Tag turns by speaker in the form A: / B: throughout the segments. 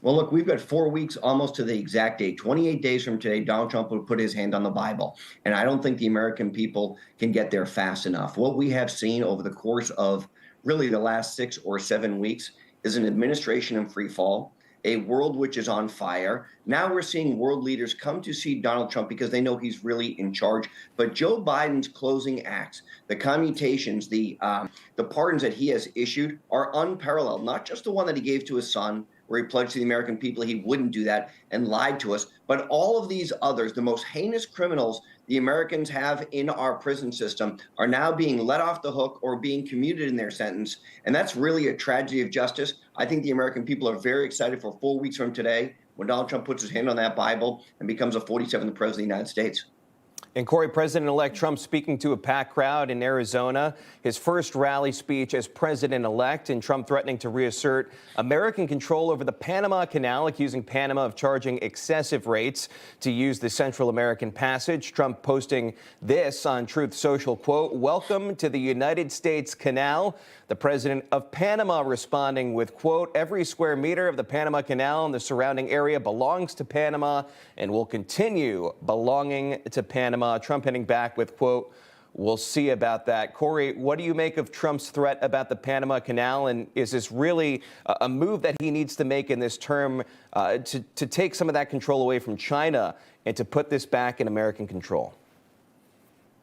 A: Well, look, we've got 4 weeks almost to the exact date. 28 days from today, Donald Trump will put his hand on the Bible. And I don't think the American people can get there fast enough. What we have seen over the course of really the last 6 or 7 weeks is an administration in free fall, a world which is on fire. Now we're seeing world leaders come to see Donald Trump because they know he's really in charge. But Joe Biden's closing acts, the commutations, the pardons that he has issued are unparalleled. Not just the one that he gave to his son, where he pledged to the American people he wouldn't do that and lied to us, but all of these others, the most heinous criminals the Americans have in our prison system, are now being let off the hook or being commuted in their sentence. And that's really a tragedy of justice. I think the American people are very excited for 4 weeks from today when Donald Trump puts his hand on that Bible and becomes a 47th president of the United States.
B: And Corey, President-elect Trump speaking to a packed crowd in Arizona, his first rally speech as president-elect, and Trump threatening to reassert American control over the Panama Canal, accusing Panama of charging excessive rates to use the Central American Passage. Trump posting this on Truth Social, quote, "Welcome to the United States Canal." The president of Panama responding with, quote, "Every square meter of the Panama Canal and the surrounding area belongs to Panama and will continue belonging to Panama." Trump hitting back with, quote, "We'll see about that." Corey, what do you make of Trump's threat about the Panama Canal? And is this really a move that he needs to make in this term to take some of that control away from China and to put this back in American control?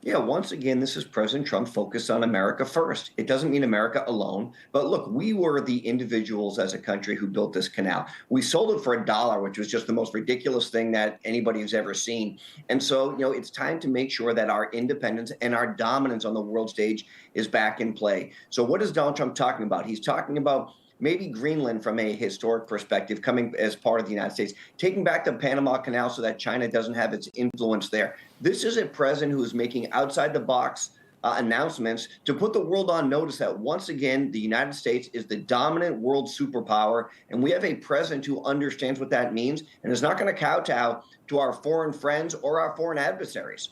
A: Yeah, once again, this is President Trump focused on America first. It doesn't mean America alone. But look, we were the individuals as a country who built this canal. We sold it for $1, which was just the most ridiculous thing that anybody has ever seen. And so, it's time to make sure that our independence and our dominance on the world stage is back in play. So what is Donald Trump talking about? He's talking about maybe Greenland from a historic perspective coming as part of the United States, taking back the Panama Canal so that China doesn't have its influence there. This is a president who is making outside the box announcements to put the world on notice that once again, the United States is the dominant world superpower. And we have a president who understands what that means and is not going to kowtow to our foreign friends or our foreign adversaries.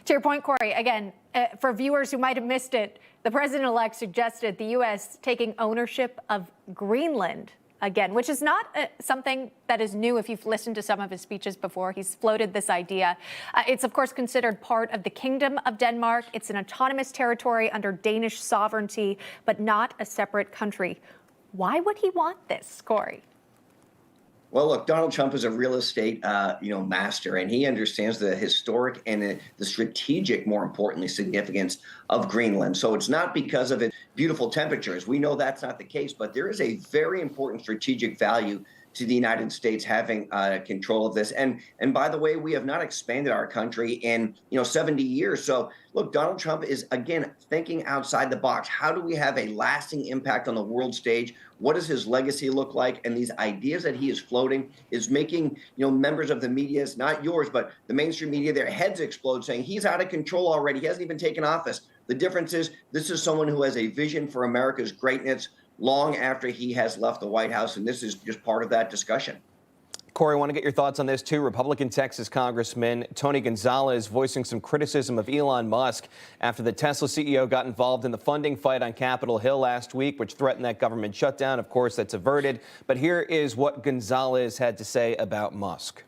C: To your point, Corey, again, for viewers who might have missed it, the president-elect suggested the U.S. taking ownership of Greenland again, which is not something that is new. If you've listened to some of his speeches before, he's floated this idea. It's, of course, considered part of the Kingdom of Denmark. It's an autonomous territory under Danish sovereignty, but not a separate country. Why would he want this, Corey?
A: Well, look, Donald Trump is a real estate, master, and he understands the historic and the strategic, more importantly, significance of Greenland. So it's not because of its beautiful temperatures. We know that's not the case, but there is a very important strategic value to the United States having control of this. And by the way, we have not expanded our country in 70 years. So look, Donald Trump is again thinking outside the box. How do we have a lasting impact on the world stage? What does his legacy look like? And these ideas that he is floating is making members of the media, it's not yours, but the mainstream media, their heads explode, saying he's out of control already. He hasn't even taken office. The difference is this is someone who has a vision for America's greatness long after he has left the White House, and this is just part of that discussion.
B: Corey, I want to get your thoughts on this, too. Republican Texas Congressman Tony Gonzalez voicing some criticism of Elon Musk after the Tesla CEO got involved in the funding fight on Capitol Hill last week, which threatened that government shutdown. Of course, that's averted. But here is what Gonzalez had to say about Musk.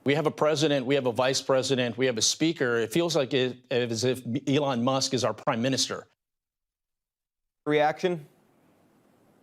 D: We have a president, we have a vice president, we have a speaker. It feels like as if Elon Musk is our prime minister.
B: Reaction?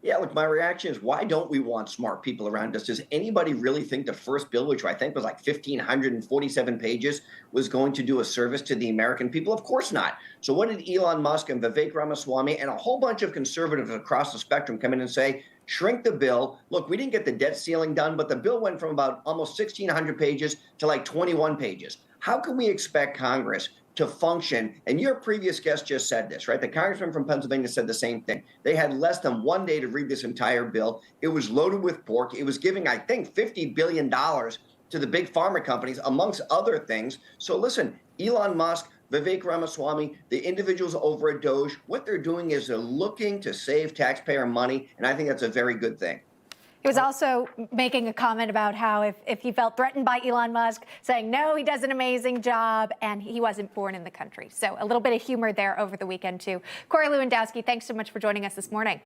A: Yeah, look, my reaction is, why don't we want smart people around us? Does anybody really think the first bill, which I think was like 1,547 pages, was going to do a service to the American people? Of course not. So what did Elon Musk and Vivek Ramaswamy and a whole bunch of conservatives across the spectrum come in and say? Shrink the bill. Look, we didn't get the debt ceiling done, but the bill went from about almost 1,600 pages to like 21 pages. How can we expect Congress to function? And your previous guest just said this, right? The congressman from Pennsylvania said the same thing. They had less than 1 day to read this entire bill. It was loaded with pork. It was giving, I think, $50 billion to the big pharma companies, amongst other things. So listen, Elon Musk, Vivek Ramaswamy, the individuals over at Doge, what they're doing is they're looking to save taxpayer money, and I think that's a very good thing.
C: He was also making a comment about how if he felt threatened by Elon Musk, saying, no, he does an amazing job, and he wasn't born in the country. So a little bit of humor there over the weekend, too. Corey Lewandowski, thanks so much for joining us this morning.